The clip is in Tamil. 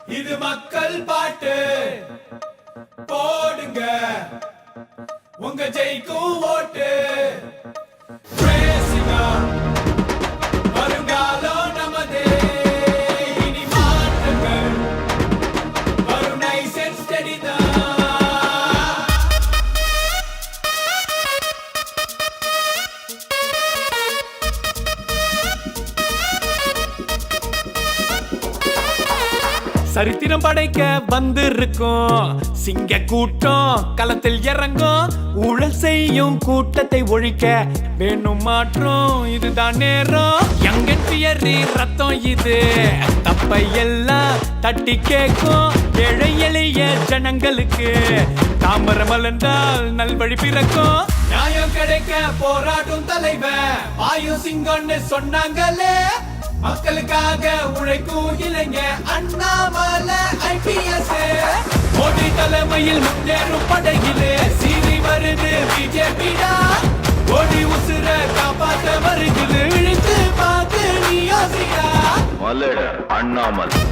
இது மக்கள் பாட்டு போடுங்க உங்க ஜெயிக்கும் ஓட்டு பேசினா வருங்காலம் நமதே இனி மாற்றங்கள் வரும் நைஸ் அண்ட் ஸ்டெடி தான் சரித்திரம் படைக்க வந்திருக்கும் சிங்க கூட்டம் களத்தில் இறங்கும் ஊழல் செய்யும் கூட்டத்தை ஒழிக்க வேணும் மாற்றம் இதுதான் நேரம் யங்கி ரத்தம் இது தப்பை எல்லாம் தட்டி கேட்கும் ஏழை எளிய ஜனங்களுக்கு தாமரம் மலர்ந்தால் நல்வழி பிறக்கும் நியாயம் கிடைக்க போராடும் தலைவர் வாயு சிங்கம்னு சொன்னாங்களே மக்களுக்காக உழைக்கும் இளைஞ அண்ணாமலை ஐபிஎஸ் மோடி தலைமையில் முன்னேறும் படையிலே சீறி வருது பிஜேபிடா ஓடி உசுர காப்பாத்த வருகிறது விழித்து பார்த்து நீ யோசிக்கா அண்ணாமலை